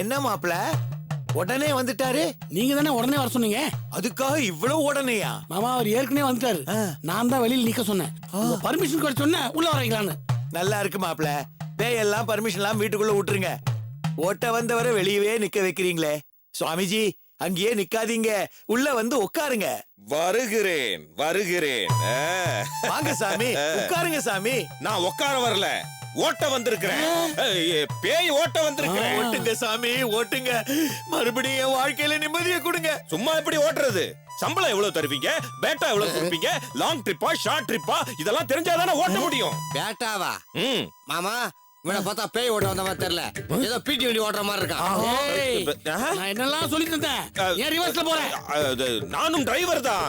என்ன மாப்பிள உடனே வந்துட்டாரு? நீங்க தானே உடனே வர சொன்னீங்க. அதுக்காக இவ்வளவு உடனேயா? மாமா அவர் ஏற்கனவே வந்துட்டாரு. நான் தான் வெளியில நிக்க சொன்னேன். பர்மிஷன் கூட சொன்னேன் உள்ள வரைக்கலான்னு. நல்லா இருக்கு மாப்பிள. பேயெல்லாம் பர்மிஷன் எல்லாம் வீட்டுக்குள்ள விட்டுருங்க. ஓட்ட வந்தவரை வெளியவே நிக்க வைக்கிறீங்களே. சுவாமிஜி அங்கேயே நிக்காதீங்க, உள்ள வந்து உட்காருங்க. வருகிறேன் வருகிறேன். வாங்க சாமி, உட்காருங்க சாமி. நான் உட்கார வரல, ஓட்ட வந்திருக்கிறேன். பேய் ஓட்ட வந்திருக்கிறேன். ஓட்டுங்க சாமி ஓட்டுங்க. மறுபடியும் என் வாழ்க்கையில நிம்மதியை கொடுங்க. சும்மா எப்படி ஓட்டுறது? சம்பளம் எவ்வளவு தருவீங்க? பேட்டா எவ்வளவு கொடுப்பீங்க? லாங் ட்ரிப்பா ஷார்ட் ட்ரிப்பா இதெல்லாம் தெரிஞ்சாதானே ஓட்ட முடியும். பேட்டாவா? மாமா இவனை பார்த்தா பேய் ஓட்ட வந்த மாதிரி தெரியல, ஏதோ பீட்டி வண்டி ஓட்டுற மாதிரி இருக்கான். நான் என்னெல்லாம் சொல்லி தந்தேன், ஏன் ரிவர்ஸ்ல போறேன்? நானும் டிரைவர் தான்,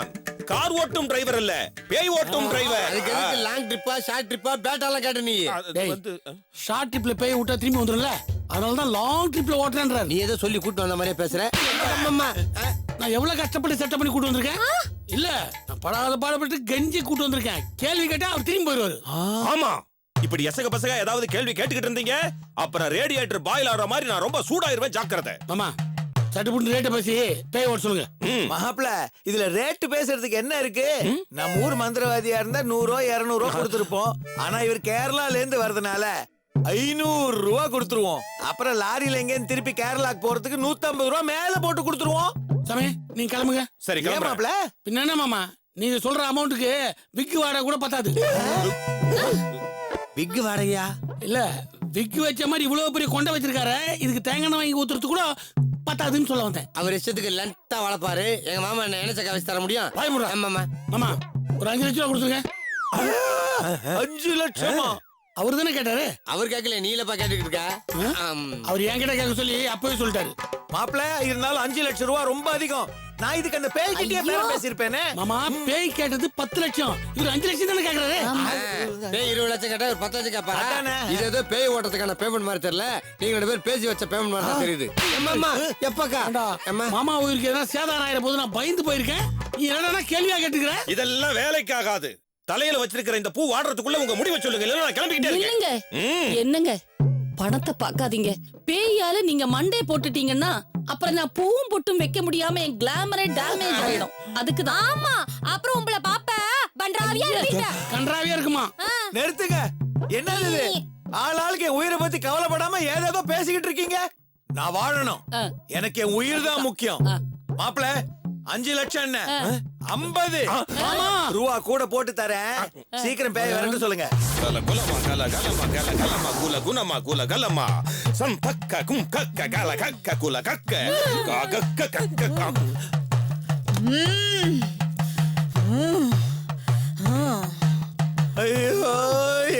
கார் ஓட்டும் டிரைவர் இல்ல, பேய் ஓட்டும் டிரைவர். அதுக்கு எதுக்கு லாங் ட்ரிப்பா ஷார்ட் ட்ரிப்பா பேட்டாலாம் கேட்ட நீ? ஷார்ட் ட்ரிப்ல பேய் விட்டா திரும்பி வந்துரும்ல, அதனால தான் லாங் ட்ரிப்ல ஓட்டுறேன்றாரு. நீ ஏதோ சொல்லி கூட்டு வந்த மாதிரியே பேசுற. நான் எவ்வளவு கஷ்டப்பட்டு செட்டப் பண்ணி கூட்டு வந்திருக்கேன். இல்ல நான் படாத பாடுபட்டு கெஞ்சி கூட்டு வந்திருக்கேன். கேள்வி கேட்டா அவர் திரும்பி போயிடுவாரு. ஆமா, இப்படி எசக பசங்க ஏதாவது கேள்வி கேட்டுக்கிட்டு இருந்தீங்க, அப்புறம் ரேடியேட்டர் பாயில் ஆகிற மாதிரி நான் ரொம்ப சூடாயிருவேன், ஜாக்கிரதை. மாமா சட்டுப்புட்டு ரேட்டை பேசி பேய் ஓட்ட சொல்லுங்க. மாப்பிள இதுல ரேட்டு பேசுறதுக்கு என்ன இருக்கு? நம்ம ஊர் மந்திரவாதியா இருந்தா 100 200 கொடுத்துருப்போம். ஆனா இவர் கேரளால இருந்து வர்றதுனால 500 ரூபா கொடுத்துருவோம். அப்புறம் லாரியில எங்கன்னு திருப்பி கேரளாக்கு போறதுக்கு 150 ரூபா மேல போட்டு கொடுத்துருவோம். சாமி நீங்க கிளம்புங்க. சரி மாப்பிள. பின்ன என்ன மாமா, நீங்க சொல்ற அமௌண்ட்டுக்கு விக்கு வாடகை கூட பத்தாது. விக்கு வாடகையா? இல்ல விக்கு வச்ச மாதிரி இவ்வளவு பெரிய கொண்டை வச்சிருக்காரு, இதுக்கு தேங்காய் வாங்கி ஊத்துறது கூட பத்தாதுன்னு சொல்ல வந்தேன். அவர் இஷ்டத்துக்கு லென்த்தா வளர்ப்பாரு. எங்க மாமா என்ன நினைச்ச வச்சு தர முடியும்? மாமா மாமா ஒரு 5 லட்சம் ரூபா கொடுத்துருங்க. 5 லட்சமா? அவரு தானே கேட்டாரு. அவர் கேட்கல, நீலப்பா கேட்டுக்கிட்டு இருக்கா. அவர் என் கிட்ட கேட்க சொல்லி அப்பவே சொல்லிட்டாரு. மாப்பிள இருந்தாலும் 5 லட்சம் ரூபா ரொம்ப அதிகம். நான் இதுக்கு அந்த பேய் கிட்டே பேரம் பேசியிருப்பேனே. மாமா பேய் கேட்டது 10 லட்சம், இவர் 5 லட்சம் தானே கேக்குறாரு. பேய் 20 லட்சம் கேட்டா ஒரு 10 லட்சம் கேட்பாரு. இது ஏதோ பேய் ஓட்டத்துக்கான பேமெண்ட் மாதிரி தெரியல, நீங்க 2 பேர் பேசி வச்ச பேமெண்ட் மாதிரி தான் தெரியுது. எப்பக்கா மாமா உயிருக்கு எதனா சேதாரம் ஆயிர போது நான் பயந்து போயிருக்கேன். நீ என்னன்னா கேள்வியா கேட்டுக்கிற? இதெல்லாம் வேலைக்காகாது. தலையில வச்சிருக்கிற இந்த பூ வாடுறதுக்குள்ள உங்க முடிவை சொல்லுங்க, இல்ல நான் கிளம்பிக்கிட்டே இருக்கேன். என்னங்க பணத்தை பாக்காதீங்க. பேயால நீங்க மண்டே போட்டுட்டீங்கன்னா அப்புறம் நான் பூவும் பொட்டும் வைக்க முடியாம என் கிளாமரே டேமேஜ் ஆயிடும். அதுக்குதான். ஆமா, அப்புறம் உங்களை பாப்ப பண்றாவியா இருப்பீங்க. கன்றாவியா இருக்குமா? நிறுத்துங்க. என்னது இது? ஆளாளுக்கு என் உயிரை பத்தி கவலைப்படாம ஏதேதோ பேசிக்கிட்டு இருக்கீங்க. நான் வாழணும், எனக்கு என் உயிர் தான் முக்கியம். மாப்பிள 5 லட்சம் என்ன 50 ரூபா கூட போட்டு தரேன். சீக்கிரம் பேய் வரேன்னு சொல்லுங்க. கல குலமா கல கலமா கல கலமா குல குணமா குல கலமா சம்பக்க கும் கக்க கல கக்க குல கக்க கக்க கக்க. ஐயோ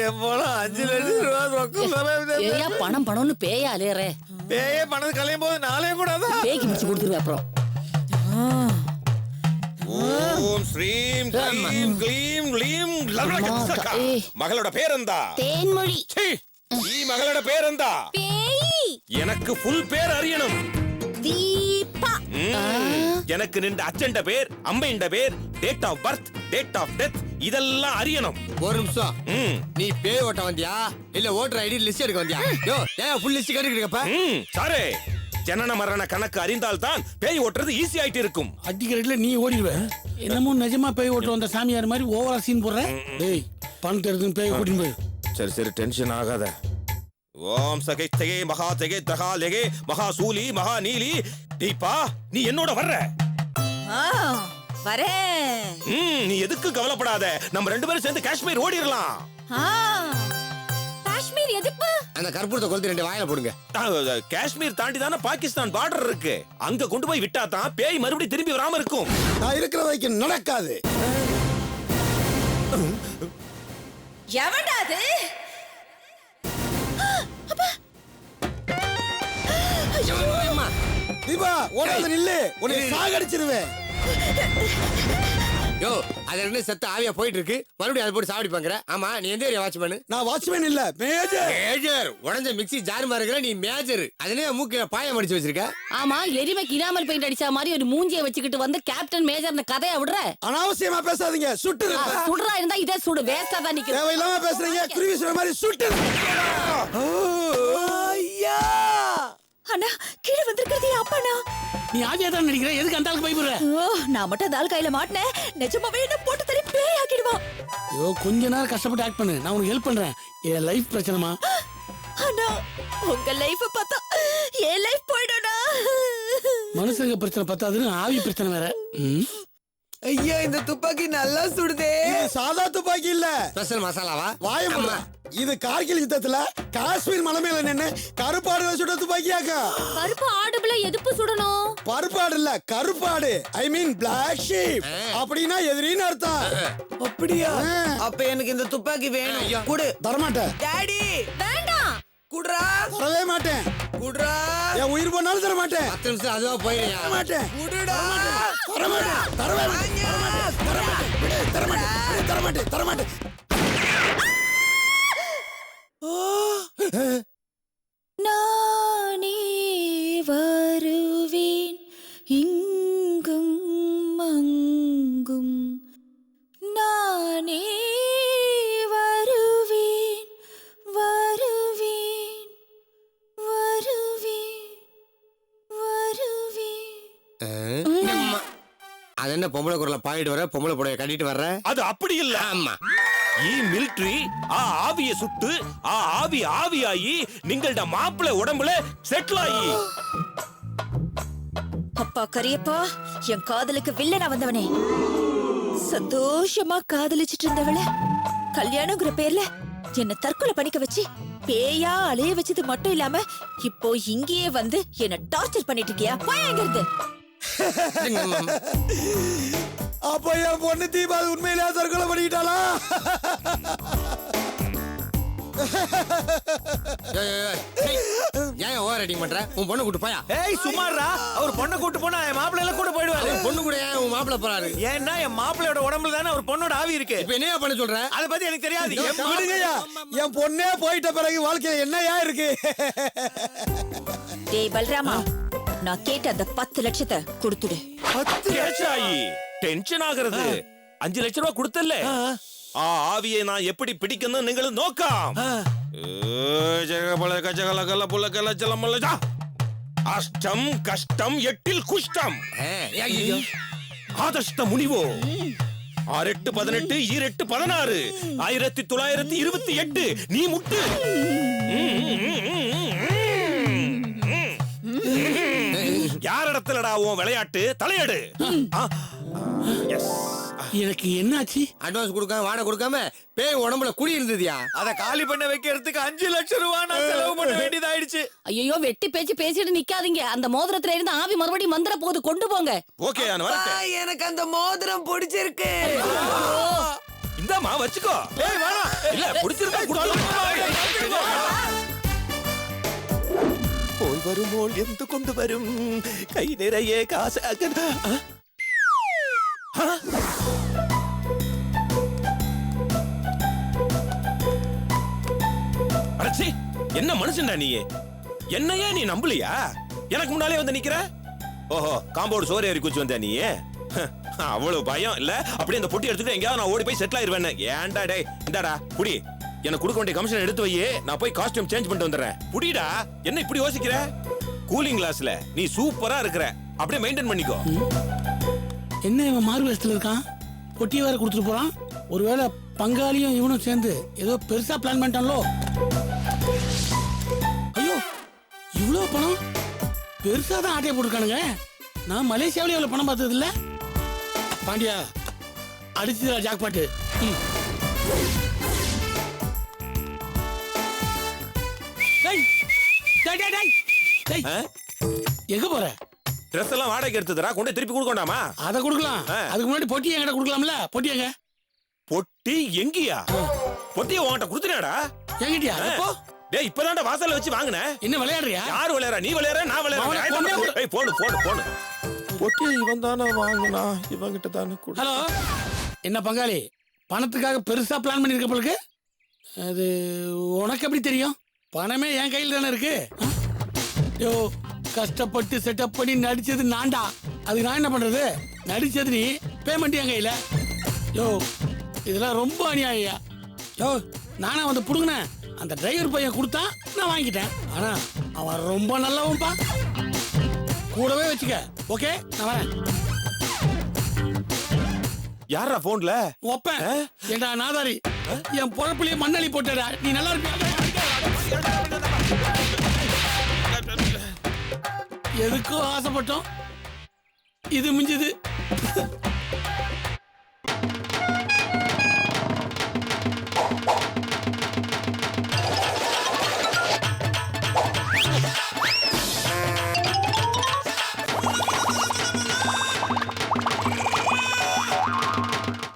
எவ்வளவு 5 லட்சம் ரூபா ரொக்கம். பணம் பணம்னு பேயா அலையறே. பேயே பணம் கலையும் போது நாளே கூடாதா? பேய்க்கு பிடிச்சு கொடுத்துருவேன். அப்புறம் ஓம் ஸ்ரீம் க்ளீம் க்ளீம் க்ளீம் லவலகத்சகா. மகளோட பேர் എന്താ? தேன்மொழி. ഈ மகளோட பேர் എന്താ? பேய். எனக்கு ஃபுல் பேர் அறியணும். தீபா. எனக்கு நின்ற அச்சண்ட பேர், அம்மைண்ட பேர், date of birth, date of death இதெல்லாம் அறியணும். ஒரு நிமிஷம். நீ பேய் ஓட்ட வந்தியா இல்ல ஓட்டர் ஐடி லிஸ்ட் எடுக்க வந்தியா? யோ ஏன் ஃபுல் லிஸ்ட் கேட்டுக்கிட்டப்ப? சாரே, ஜனன மரண கணக்கு அறிந்தால் தான் பேய் ஓட்டுறது ஈஸி ஆயிட்டு இருக்கும். அடிக்கிறதுல நீ ஓடிடுவ. என்னமோ நிஜமா பேய் ஓட்டு வந்த சாமியார் மாதிரி ஓவரா சீன் போடுற. டேய் பணத்தை எடுத்து பேய் ஓட்டின்னு போய். சரி சரி டென்ஷன் ஆகாத. ஓம் சகை தகே மகா தகே தகா லெகே மகா சூலி மகா நீலி. தீபா நீ என்னோட வர்ற? வரேன். நீ எதுக்கு கவலைப்படாத, நம்ம 2 பேரும் சேர்ந்து காஷ்மீர் ஓடிரலாம். காஷ்மீர் எதுக்கு? அந்த கற்பூரத்தை கொளுத்தி 2 வாயில போடுங்க. காஷ்மீர் தாண்டி தானே பாகிஸ்தான் பார்டர் இருக்கு, அங்க கொண்டு போய் விட்டா தான் பேய் மறுபடியும் திரும்பி வராம இருக்கும். நான் இருக்கிற வரைக்கும் நடக்காது. எவடாது? தீபா ஓடாத நில்லு, உன்னை சாகடிச்சிருவேன். யோ அது ரெண்டு செத்த ஆவியா போயிட்டு இருக்கு, மறுபடியும் அது போட்டு சாவடிப்பாங்கற. ஆமா நீ எந்த ஏரியா வாட்ச்மேன்? நான் வாட்ச்மேன் இல்ல, மேஜர். மேஜர் உடஞ்ச மிக்ஸி ஜார் மாறுகிற நீ மேஜர். அதுலயே மூக்கில பாயம் அடிச்சு வச்சிருக்க. ஆமா எரிமைக்கு இனாமல் பெயிண்ட் அடிச்ச மாதிரி ஒரு மூஞ்சியை வச்சுக்கிட்டு வந்து கேப்டன் மேஜர்னு கதையா விடுற. அனாவசியமா பேசாதீங்க, சுட்டுரு. சுடுறா இருந்தா இதே சுடு, வேஸ்டா தான் நிக்குது. தேவையில்லாம பேசுறீங்க, குருவி சுடுற மாதிரி சுட்டுரு. ஐயா அண்ணா கீழே வந்திருக்கிறது என் அப்பாண்ணா. நீ ஆவியா தான் நடிக்கிற, எதுக்கு அந்த ஆளுக்கு பயப்படுற? நான் மட்டும் அந்த ஆள் கையில மாட்டினேன், நிஜமாவே என்ன போட்டு தள்ளி பேய் ஆக்கிடுவான். ஐயோ கொஞ்ச நேரம் கஷ்டப்பட்டு ஆக்ட் பண்ணு, நான் உனக்கு ஹெல்ப் பண்றேன். என் லைஃப் பிரச்சனைமா. அண்ணா உங்க லைஃப் பார்த்தா என் லைஃப் போயிடும்ண்ணா. மனுஷங்க பிரச்சனை பத்தாதுன்னு ஆவி பிரச்சனை வேற. ஐயா இந்த துப்பாக்கி நல்லா சுடுதே. இது சாதா துப்பாக்கி இல்ல, ஸ்பெஷல் மசாலாவா? வாயம்மா. இது கார்கில் யுத்தத்துல காஷ்மீர் மலை மேல நின்னு கருப்பாடு சுட்ட துப்பாக்கியாக்கா. கருப்பு ஆடுபுல எதுப்பு சுடணும்? பருப்பாடு இல்ல, கருப்பாடு. ஐ மீன் பிளாக் ஷீப். அப்படின்னா எதிரின்னு அர்த்தம். அப்படியா? அப்ப எனக்கு இந்த துப்பாக்கி வேணும். குடு. தரமாட்டேன். டாடி வேண்டாம். குடுறா. தரவே மாட்டேன். குடுறா. என் உயிர் போனாலும் தர மாட்டேன். 10 நிமிஷம் அதுவா போயிடுயா. தர மாட்டேன். குடுடா. தர மாட்டேன். தரவே மாட்டேன். தர மாட்டேன். விடு, தர மாட்டேன். தர மாட்டேன். தர மாட்டேன். நானே வருவேன் இங்கும் அங்கும், நானே வருவேன் வருவேன் வருவேன் வருவேன். அது என்ன பொம்பளை குரல பாடிட்டு வர, பொம்பளை புடைய கட்டிட்டு வர்ற? அது அப்படி இல்ல. ஆமா. மிலிட்டரி ஆவிய சுட்டு ஆவி ஆவியாயி நீங்கள்ட மாப்பிள்ளை உடம்புல செட்டில் ஆகி. அப்பா கரியப்பா, என் காதலுக்கு வில்லனா வந்தவனே, சந்தோஷமா காதலிச்சிட்டு இருந்தவள கல்யாணங்கிற பேர்ல என்ன தற்கொலை பண்ணிக்க வச்சு பேயா அலைய வச்சது மட்டும் இல்லாம இப்போ இங்கேயே வந்து என்ன டார்ச்சர் பண்ணிட்டு இருக்கியா? போய் அங்க இருந்து. அப்ப என் பொண்ணு தீபா உண்மையிலேயே தற்கொலை பண்ணிக்கிட்டாளா? ஏன் ஓவர் ரைட்டிங் பண்ற? உன் பொண்ணு கூட்டு போயா. ஏய் சுமாரா, அவர் பொண்ணை கூட்டு போனா என் மாப்பிள்ளைல கூட போயிடுவாரு. பொண்ணு கூட ஏன் உன் மாப்பிள்ளை போறாரு? ஏன்னா என் மாப்பிள்ளையோட உடம்புல தானே அவர் பொண்ணோட ஆவி இருக்கு. இப்ப என்னையா பண்ண சொல்ற? அத பத்தி எனக்கு தெரியாது. விடுங்கய்யா, என் பொண்ணே போயிட்ட பிறகு வாழ்க்கையில என்னையா இருக்கு? டேய் பல்ராமா, நான் கேட்ட அந்த 10 லட்சத்தை கொடுத்துடு. கேச்சாயி டென்ஷன் ஆகிறது. 5 லட்சம் ரூபாய் கொடுத்தல்ல, ஆவியை நான் எப்படி பிடிக்கணும் நீங்களும் நோக்கம். அஷ்டம் கஷ்டம் எட்டில் குஷ்டம் ஆதஷ்ட முனிவோ 6 8 18 2 8 16 1928 நீ முட்டு. யார் இடத்துலடா உன் விளையாட்டு? தலையடு. எனக்கு என்னாச்சு? அட்வான்ஸ் கொடுக்காம வாடகை கொடுக்காம பேய் உடம்புல குடி இருந்ததுயா. அத காலி பண்ண வைக்கிறதுக்கு 5 லட்சம் ரூபாய் நான் செலவு பண்ண வேண்டியதாயிடுச்சு. ஐயோ வெட்டி பேச்சு பேசிட்டு நிக்காதீங்க. அந்த மோதிரத்துல இருந்து ஆவி மறுபடியும் வந்துற போது கொண்டு போங்க. ஓகே நான் வரேன். எனக்கு அந்த மோதிரம் பிடிச்சிருக்கு. இந்தாமா வச்சுக்கோ. ஏய் வேணாம். இல்ல பிடிச்சிருக்கா குடு. போய் வரும்போல் எந்த கொண்டு வரும் கை நிறைய காசு. அடச்சி, என்ன மனுஷன்டா நீ? என்னையே நீ நம்பலையா? எனக்கு முன்னாலே வந்து நிக்கிற. ஓஹோ, காம்பவுண்ட் சோறு ஏறி குச்சி வந்த நீ. அவ்வளவு பயம் இல்ல? அப்படியே அந்த பொட்டி எடுத்துட்டு எங்கயாவது நான் ஓடி போய் செட்டில் ஆயிருவேன். ஏன்டா டேய், இந்தாடா புடி. எனக்கு கொடுக்க வேண்டிய கமிஷன் எடுத்து வையே, நான் போய் காஸ்டியூம் சேஞ்ச் பண்ணிட்டு வந்துடுறேன். புடிடா. என்ன இப்படி யோசிக்கிற? கூலிங் கிளாஸ்ல நீ சூப்பரா இருக்கிற, அப்படியே மெயின்டைன் பண்ணிக்கோ. என்ன இவன் மாறு வேஷத்துல இருக்கான்? பொட்டி வேற கொடுத்துட்டு போறான். ஒருவேளை பங்காளியும் இவனும் சேர்ந்து ஏதோ பெருசா பிளான் பண்ணிட்டான்லோ. ஐயோ, இவ்வளவு பணம் பெருசா தான் ஆட்டையை போட்டுருக்கானுங்க. நான் மலேசியாவில இவ்வளவு பணம் பார்த்தது இல்ல. பாண்டியா அடிச்சுதா ஜாக்பாட்டு. எங்க போற? ட்ரெஸ் எல்லாம் வாடகை எடுத்துதரா, கொண்டு திருப்பி கொடுக்கண்டாமா? அத கொடுக்கலாம். அதுக்கு முன்னாடி பொட்டி என்கிட்ட கொடுக்கலாம்ல? பொட்டி எங்க? பொட்டி எங்கயா? பொட்டியை உன்கிட்ட கொடுத்துனாடா? எங்கிட்டியா? எப்போ? டேய், இப்பதான்டா வாசல்ல வச்சு வாங்குனேன். என்ன விளையாடுறியா? யாரு விளையாடுறா? நீ விளையாடுற, நான் விளையாடுறேன். ஏய் போடு போடு போடு. பொட்டி இவன் தானே வாங்குனா, இவங்கிட்ட தானே கொடு. ஹலோ, என்ன பங்காளி, பணத்துக்காக பெருசா பிளான் பண்ணிருக்க போலுக்கு? அது உனக்கு எப்படி தெரியும்? பணமே என் கையில் தானே இருக்கு. யோ, கஷ்டப்பட்டு செட்டப் பண்ணி நடிச்சது நான்டா. அதுக்கு நான் என்ன பண்றது? நடிச்சது நீ, பேமெண்ட் என் கையில. யோ, இதெல்லாம் ரொம்ப அநியாயம். யோ, நானா வந்து புடுங்கினேன். அந்த டிரைவர் பையன் கொடுத்தா நான் வாங்கிட்டேன். ஆனா அவன் ரொம்ப நல்லவன்பா. கூடவே வச்சுக்க. ஓகே, நான் வரேன். யாரா போன்ல? ஒப்பேன். ஏண்டா நாதாரி, என் பொழப்புலயே மண்ணலி போட்டடா. நீ நல்லா இருப்பியா? எதுக்கோ ஆசைப்பட்டோம், இது மிஞ்சுது.